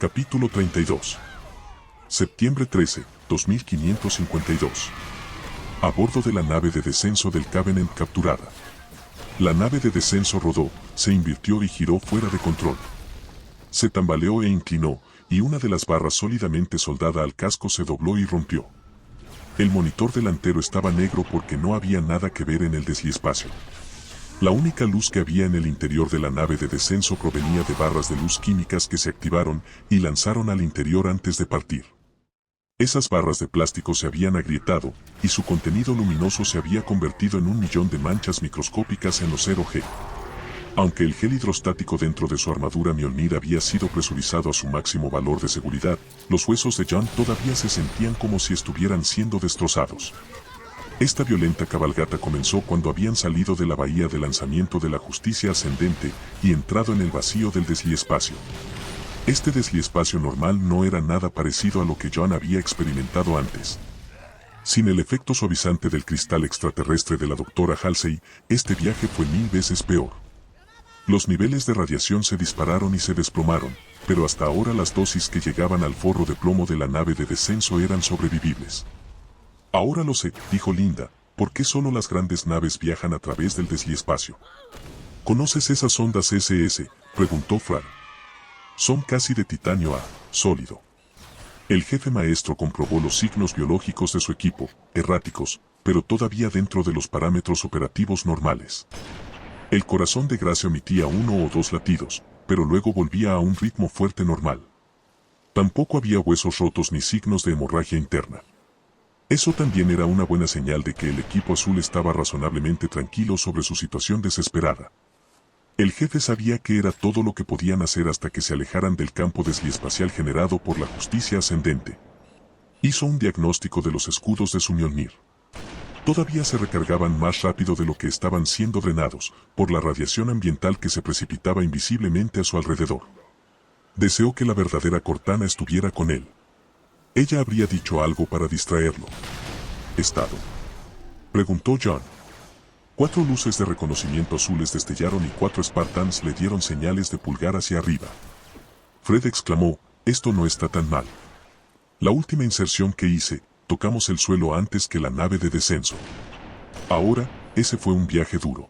Capítulo 32. Septiembre 13, 2552. A bordo de la nave de descenso del Covenant capturada. La nave de descenso rodó, se invirtió y giró fuera de control. Se tambaleó e inclinó, y una de las barras sólidamente soldada al casco se dobló y rompió. El monitor delantero estaba negro porque no había nada que ver en el desliespacio. La única luz que había en el interior de la nave de descenso provenía de barras de luz químicas que se activaron y lanzaron al interior antes de partir. Esas barras de plástico se habían agrietado, y su contenido luminoso se había convertido en 1.000.000 de manchas microscópicas en los 0G. Aunque el gel hidrostático dentro de su armadura Mjolnir había sido presurizado a su máximo valor de seguridad, los huesos de Jon todavía se sentían como si estuvieran siendo destrozados. Esta violenta cabalgata comenzó cuando habían salido de la bahía de lanzamiento de la justicia ascendente y entrado en el vacío del desliespacio. Este desliespacio normal no era nada parecido a lo que Jon había experimentado antes. Sin el efecto suavizante del cristal extraterrestre de la doctora Halsey, este viaje fue 1000 veces peor. Los niveles de radiación se dispararon y se desplomaron, pero hasta ahora las dosis que llegaban al forro de plomo de la nave de descenso eran sobrevivibles. Ahora lo sé, dijo Linda, ¿por qué solo las grandes naves viajan a través del desliespacio? ¿Conoces esas ondas SS?, preguntó Fran. Son casi de titanio sólido. El jefe maestro comprobó los signos biológicos de su equipo, erráticos, pero todavía dentro de los parámetros operativos normales. El corazón de Gracia omitía 1 o 2 latidos, pero luego volvía a un ritmo fuerte normal. Tampoco había huesos rotos ni signos de hemorragia interna. Eso también era una buena señal de que el equipo azul estaba razonablemente tranquilo sobre su situación desesperada. El jefe sabía que era todo lo que podían hacer hasta que se alejaran del campo desliespacial generado por la justicia ascendente. Hizo un diagnóstico de los escudos de su Mjolnir. Todavía se recargaban más rápido de lo que estaban siendo drenados, por la radiación ambiental que se precipitaba invisiblemente a su alrededor. Deseó que la verdadera Cortana estuviera con él. Ella habría dicho algo para distraerlo. ¿Estado?, preguntó Jon. 4 luces de reconocimiento azules destellaron y 4 Spartans le dieron señales de pulgar hacia arriba. Fred exclamó, esto no está tan mal. La última inserción que hice, tocamos el suelo antes que la nave de descenso. Ahora, ese fue un viaje duro.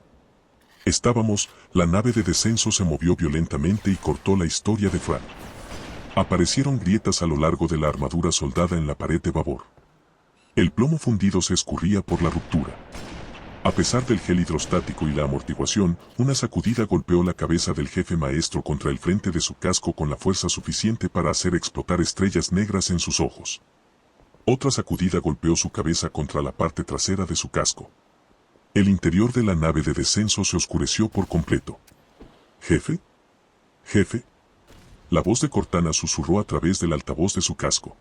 La nave de descenso se movió violentamente y cortó la historia de Fran. Aparecieron grietas a lo largo de la armadura soldada en la pared de babor. El plomo fundido se escurría por la ruptura. A pesar del gel hidrostático y la amortiguación, una sacudida golpeó la cabeza del jefe maestro contra el frente de su casco con la fuerza suficiente para hacer explotar estrellas negras en sus ojos. Otra sacudida golpeó su cabeza contra la parte trasera de su casco. El interior de la nave de descenso se oscureció por completo. ¿Jefe? ¿Jefe? La voz de Cortana susurró a través del altavoz de su casco.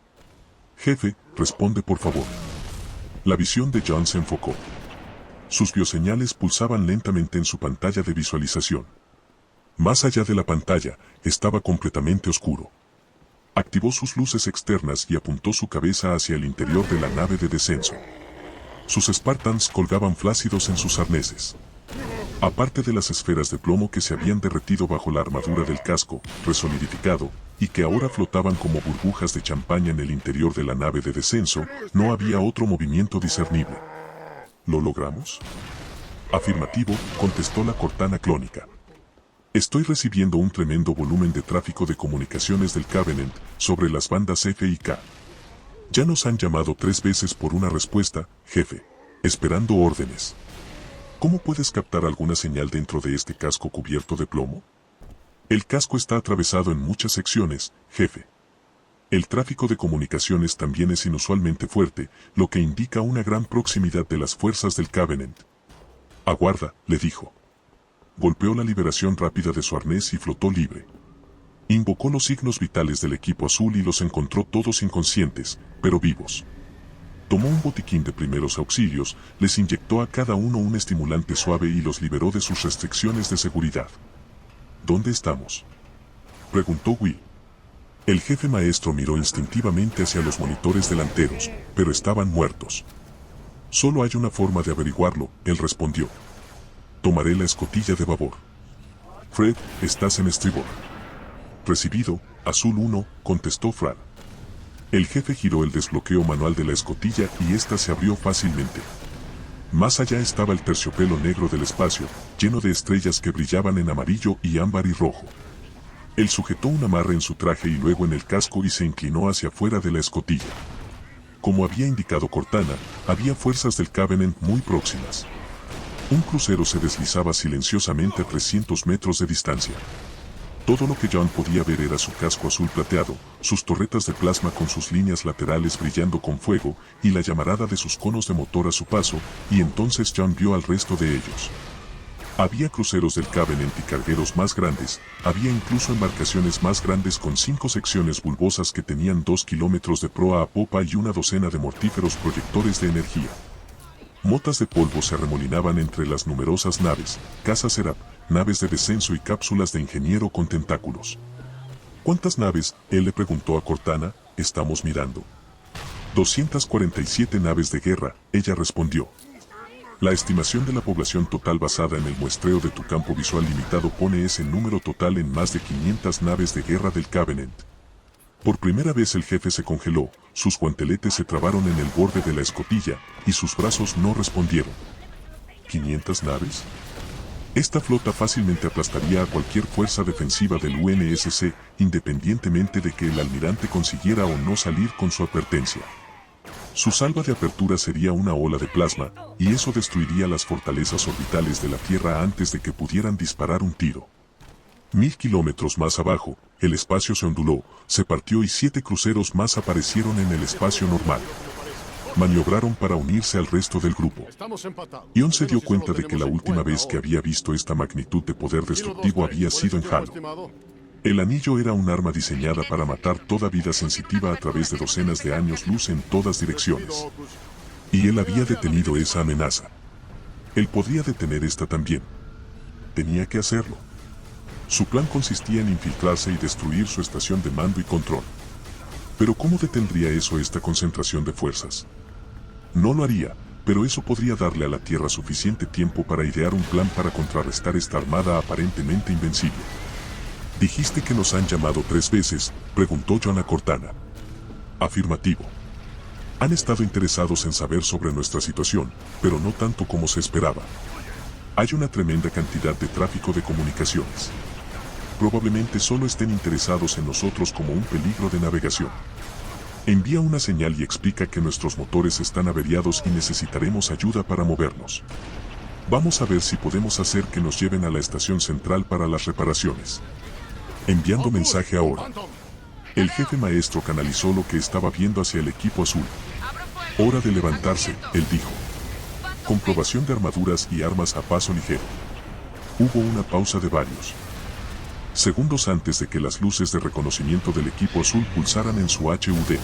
Jefe, responde por favor. La visión de Jon se enfocó. Sus bioseñales pulsaban lentamente en su pantalla de visualización. Más allá de la pantalla, estaba completamente oscuro. Activó sus luces externas y apuntó su cabeza hacia el interior de la nave de descenso. Sus Spartans colgaban flácidos en sus arneses. Aparte de las esferas de plomo que se habían derretido bajo la armadura del casco, resolidificado, y que ahora flotaban como burbujas de champaña en el interior de la nave de descenso, no había otro movimiento discernible. ¿Lo logramos? Afirmativo, contestó la Cortana clónica. Estoy recibiendo un tremendo volumen de tráfico de comunicaciones del Covenant sobre las bandas F y K. Ya nos han llamado 3 veces por una respuesta, jefe, esperando órdenes. ¿Cómo puedes captar alguna señal dentro de este casco cubierto de plomo? El casco está atravesado en muchas secciones, jefe. El tráfico de comunicaciones también es inusualmente fuerte, lo que indica una gran proximidad de las fuerzas del Covenant. Aguarda, le dijo. Golpeó la liberación rápida de su arnés y flotó libre. Invocó los signos vitales del equipo azul y los encontró todos inconscientes, pero vivos. Tomó un botiquín de primeros auxilios, les inyectó a cada uno un estimulante suave y los liberó de sus restricciones de seguridad. ¿Dónde estamos?, preguntó Will. El jefe maestro miró instintivamente hacia los monitores delanteros, pero estaban muertos. Solo hay una forma de averiguarlo, él respondió. Tomaré la escotilla de babor. Fred, estás en estribor. Recibido, Azul 1, contestó Fran. El jefe giró el desbloqueo manual de la escotilla y ésta se abrió fácilmente. Más allá estaba el terciopelo negro del espacio, lleno de estrellas que brillaban en amarillo y ámbar y rojo. Él sujetó un amarre en su traje y luego en el casco y se inclinó hacia afuera de la escotilla. Como había indicado Cortana, había fuerzas del Covenant muy próximas. Un crucero se deslizaba silenciosamente a 300 metros de distancia. Todo lo que John podía ver era su casco azul plateado, sus torretas de plasma con sus líneas laterales brillando con fuego, y la llamarada de sus conos de motor a su paso, y entonces John vio al resto de ellos. Había cruceros del Covenant y cargueros más grandes, había incluso embarcaciones más grandes con 5 secciones bulbosas que tenían 2 kilómetros de proa a popa y una docena de mortíferos proyectores de energía. Motas de polvo se arremolinaban entre las numerosas naves, cazas Seraph, naves de descenso y cápsulas de ingeniero con tentáculos. ¿Cuántas naves? Él le preguntó a Cortana, estamos mirando. 247 naves de guerra, ella respondió. La estimación de la población total basada en el muestreo de tu campo visual limitado pone ese número total en más de 500 naves de guerra del Covenant. Por primera vez el jefe se congeló, sus guanteletes se trabaron en el borde de la escotilla, y sus brazos no respondieron. ¿500 naves? Esta flota fácilmente aplastaría a cualquier fuerza defensiva del UNSC, independientemente de que el almirante consiguiera o no salir con su advertencia. Su salva de apertura sería una ola de plasma, y eso destruiría las fortalezas orbitales de la Tierra antes de que pudieran disparar un tiro. 1000 kilómetros más abajo, el espacio se onduló, se partió y 7 cruceros más aparecieron en el espacio normal. Maniobraron para unirse al resto del grupo. Ion se dio cuenta de que la última vez que había visto esta magnitud de poder destructivo había sido en Halo. El anillo era un arma diseñada para matar toda vida sensitiva a través de docenas de años luz en todas direcciones. Y él había detenido esa amenaza. Él podría detener esta también. Tenía que hacerlo. Su plan consistía en infiltrarse y destruir su estación de mando y control. Pero ¿cómo detendría eso esta concentración de fuerzas? No lo haría, pero eso podría darle a la Tierra suficiente tiempo para idear un plan para contrarrestar esta armada aparentemente invencible. ¿Dijiste que nos han llamado 3 veces?, preguntó John a Cortana. Afirmativo. Han estado interesados en saber sobre nuestra situación, pero no tanto como se esperaba. Hay una tremenda cantidad de tráfico de comunicaciones. Probablemente solo estén interesados en nosotros como un peligro de navegación. Envía una señal y explica que nuestros motores están averiados y necesitaremos ayuda para movernos. Vamos a ver si podemos hacer que nos lleven a la estación central para las reparaciones. Enviando mensaje ahora. El jefe maestro canalizó lo que estaba viendo hacia el equipo azul. Hora de levantarse, él dijo. Comprobación de armaduras y armas a paso ligero. Hubo una pausa de varios segundos antes de que las luces de reconocimiento del equipo azul pulsaran en su HUD.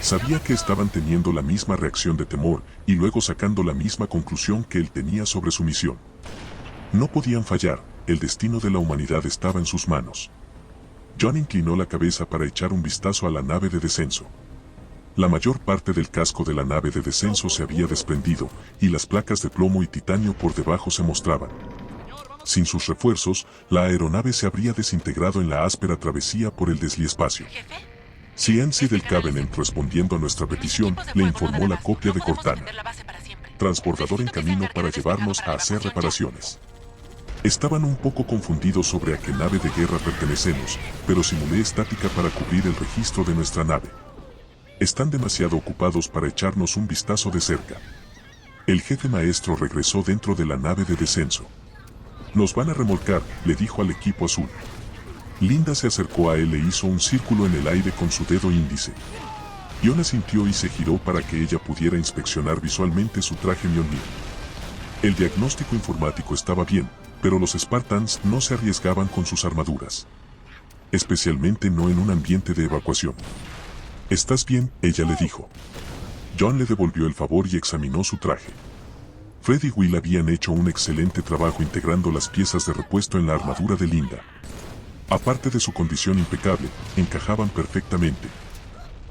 Sabía que estaban teniendo la misma reacción de temor y luego sacando la misma conclusión que él tenía sobre su misión. No podían fallar, el destino de la humanidad estaba en sus manos. John inclinó la cabeza para echar un vistazo a la nave de descenso. La mayor parte del casco de la nave de descenso se había desprendido, y las placas de plomo y titanio por debajo se mostraban. Sin sus refuerzos, la aeronave se habría desintegrado en la áspera travesía por el desliespacio. CNC del Covenant, respondiendo a nuestra petición, le informó la copia de Cortana. Transportador en camino para llevarnos a hacer reparaciones. Estaban un poco confundidos sobre a qué nave de guerra pertenecemos, pero simulé estática para cubrir el registro de nuestra nave. Están demasiado ocupados para echarnos un vistazo de cerca. El jefe maestro regresó dentro de la nave de descenso. Nos van a remolcar, le dijo al equipo azul. Linda se acercó a él e hizo un círculo en el aire con su dedo índice. Ion asintió y se giró para que ella pudiera inspeccionar visualmente su traje Mjolnir. El diagnóstico informático estaba bien, pero los Spartans no se arriesgaban con sus armaduras. Especialmente no en un ambiente de evacuación. ¿Estás bien?, ella le dijo. John le devolvió el favor y examinó su traje. Fred y Will habían hecho un excelente trabajo integrando las piezas de repuesto en la armadura de Linda. Aparte de su condición impecable, encajaban perfectamente.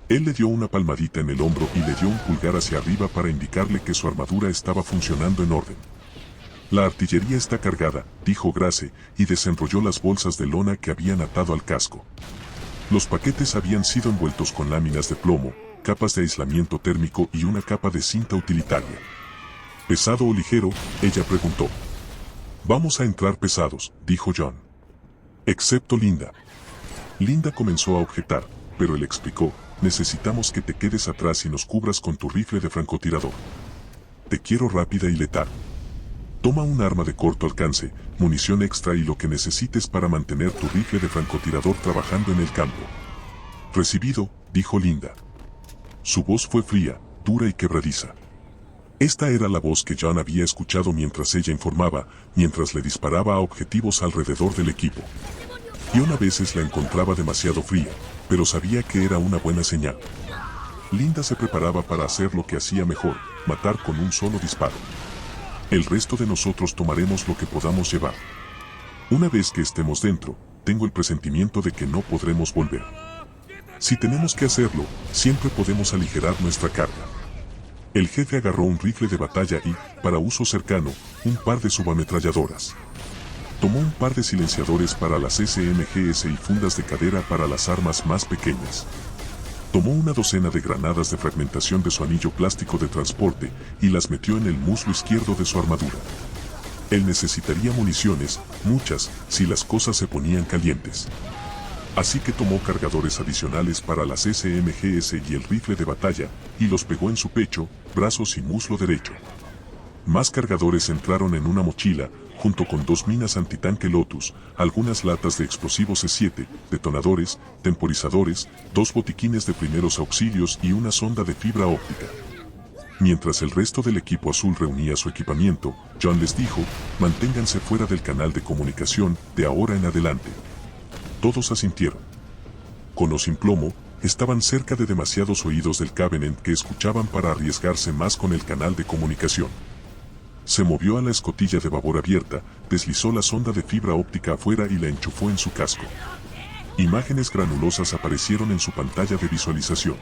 Él le dio una palmadita en el hombro y le dio un pulgar hacia arriba para indicarle que su armadura estaba funcionando en orden. La artillería está cargada, dijo Grace, y desenrolló las bolsas de lona que habían atado al casco. Los paquetes habían sido envueltos con láminas de plomo, capas de aislamiento térmico y una capa de cinta utilitaria. ¿Pesado o ligero?, ella preguntó. Vamos a entrar pesados, dijo John. Excepto Linda. Linda comenzó a objetar, pero él explicó, necesitamos que te quedes atrás y nos cubras con tu rifle de francotirador. Te quiero rápida y letal. Toma un arma de corto alcance, munición extra y lo que necesites para mantener tu rifle de francotirador trabajando en el campo. Recibido, dijo Linda. Su voz fue fría, dura y quebradiza. Esta era la voz que John había escuchado mientras ella informaba, mientras le disparaba a objetivos alrededor del equipo. John a veces la encontraba demasiado fría, pero sabía que era una buena señal. Linda se preparaba para hacer lo que hacía mejor, matar con un solo disparo. El resto de nosotros tomaremos lo que podamos llevar. Una vez que estemos dentro, tengo el presentimiento de que no podremos volver. Si tenemos que hacerlo, siempre podemos aligerar nuestra carga. El jefe agarró un rifle de batalla y, para uso cercano, un par de subametralladoras. Tomó un par de silenciadores para las SMGs y fundas de cadera para las armas más pequeñas. Tomó una docena de granadas de fragmentación de su anillo plástico de transporte y las metió en el muslo izquierdo de su armadura. Él necesitaría municiones, muchas, si las cosas se ponían calientes. Así que tomó cargadores adicionales para las SMGs y el rifle de batalla, y los pegó en su pecho, brazos y muslo derecho. Más cargadores entraron en una mochila, junto con 2 minas antitanque Lotus, algunas latas de explosivos E7, detonadores, temporizadores, 2 botiquines de primeros auxilios y una sonda de fibra óptica. Mientras el resto del equipo azul reunía su equipamiento, John les dijo, manténganse fuera del canal de comunicación, de ahora en adelante. Todos asintieron. Con o sin plomo, estaban cerca de demasiados oídos del Covenant que escuchaban para arriesgarse más con el canal de comunicación. Se movió a la escotilla de babor abierta, deslizó la sonda de fibra óptica afuera y la enchufó en su casco. Imágenes granulosas aparecieron en su pantalla de visualización.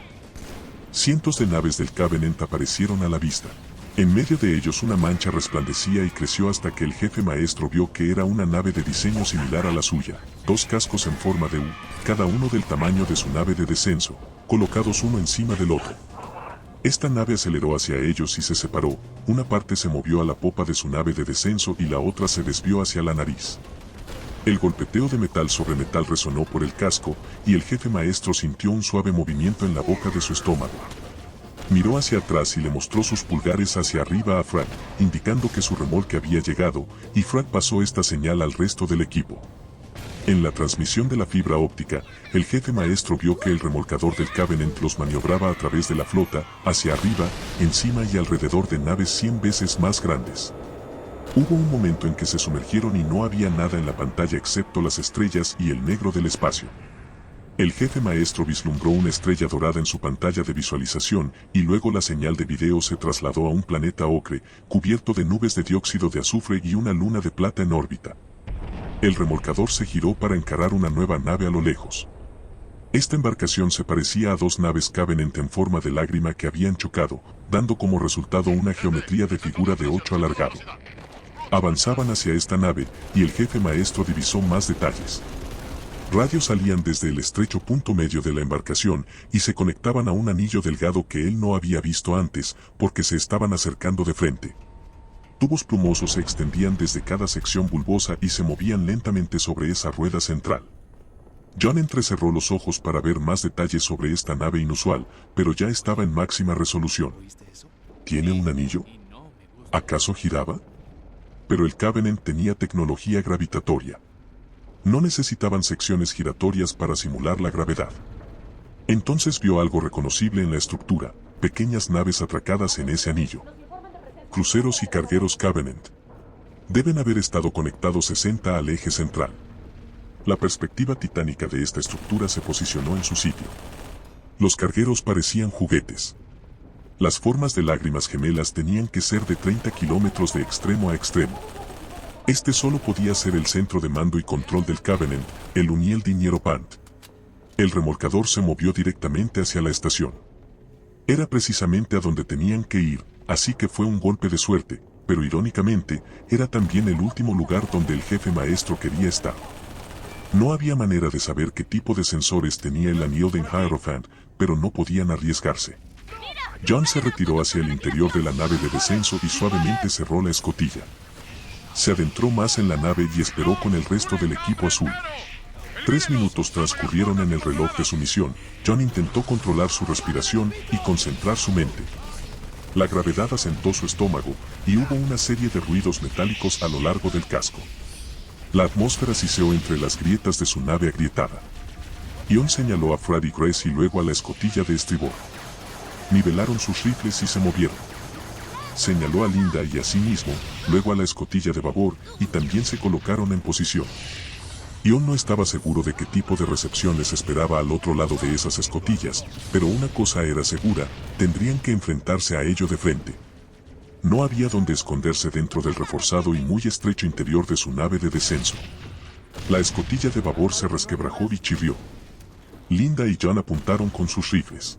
Cientos de naves del Covenant aparecieron a la vista. En medio de ellos una mancha resplandecía y creció hasta que el jefe maestro vio que era una nave de diseño similar a la suya, 2 cascos en forma de U, cada uno del tamaño de su nave de descenso, colocados uno encima del otro. Esta nave aceleró hacia ellos y se separó, una parte se movió a la popa de su nave de descenso y la otra se desvió hacia la nariz. El golpeteo de metal sobre metal resonó por el casco, y el jefe maestro sintió un suave movimiento en la boca de su estómago. Miró hacia atrás y le mostró sus pulgares hacia arriba a Frank, indicando que su remolque había llegado, y Frank pasó esta señal al resto del equipo. En la transmisión de la fibra óptica, el jefe maestro vio que el remolcador del Covenant los maniobraba a través de la flota, hacia arriba, encima y alrededor de naves 100 veces más grandes. Hubo un momento en que se sumergieron y no había nada en la pantalla excepto las estrellas y el negro del espacio. El jefe maestro vislumbró una estrella dorada en su pantalla de visualización y luego la señal de video se trasladó a un planeta ocre, cubierto de nubes de dióxido de azufre y una luna de plata en órbita. El remolcador se giró para encarar una nueva nave a lo lejos. Esta embarcación se parecía a 2 naves Covenant en forma de lágrima que habían chocado, dando como resultado una geometría de figura de 8 alargado. Avanzaban hacia esta nave, y el jefe maestro divisó más detalles. Radios salían desde el estrecho punto medio de la embarcación y se conectaban a un anillo delgado que él no había visto antes, porque se estaban acercando de frente. Tubos plumosos se extendían desde cada sección bulbosa y se movían lentamente sobre esa rueda central. John entrecerró los ojos para ver más detalles sobre esta nave inusual, pero ya estaba en máxima resolución. ¿Tiene un anillo? ¿Acaso giraba? Pero el Covenant tenía tecnología gravitatoria. No necesitaban secciones giratorias para simular la gravedad. Entonces vio algo reconocible en la estructura, pequeñas naves atracadas en ese anillo. Cruceros y cargueros Covenant. Deben haber estado conectados 60 al eje central. La perspectiva titánica de esta estructura se posicionó en su sitio. Los cargueros parecían juguetes. Las formas de lágrimas gemelas tenían que ser de 30 kilómetros de extremo a extremo. Este solo podía ser el centro de mando y control del Covenant, el Uniel Dinieropant. El remolcador se movió directamente hacia la estación. Era precisamente a donde tenían que ir, así que fue un golpe de suerte, pero irónicamente, era también el último lugar donde el jefe maestro quería estar. No había manera de saber qué tipo de sensores tenía el Unyielding Hierophant, pero no podían arriesgarse. John se retiró hacia el interior de la nave de descenso y suavemente cerró la escotilla. Se adentró más en la nave y esperó con el resto del equipo azul. 3 minutos transcurrieron en el reloj de su misión. John intentó controlar su respiración y concentrar su mente. La gravedad asentó su estómago y hubo una serie de ruidos metálicos a lo largo del casco. La atmósfera siseó entre las grietas de su nave agrietada. John señaló a Freddy Grace y luego a la escotilla de estribor. Nivelaron sus rifles y se movieron. Señaló a Linda y a sí mismo, luego a la escotilla de babor, y también se colocaron en posición. John no estaba seguro de qué tipo de recepción les esperaba al otro lado de esas escotillas, pero una cosa era segura, tendrían que enfrentarse a ello de frente. No había donde esconderse dentro del reforzado y muy estrecho interior de su nave de descenso. La escotilla de babor se resquebrajó y chirrió. Linda y John apuntaron con sus rifles.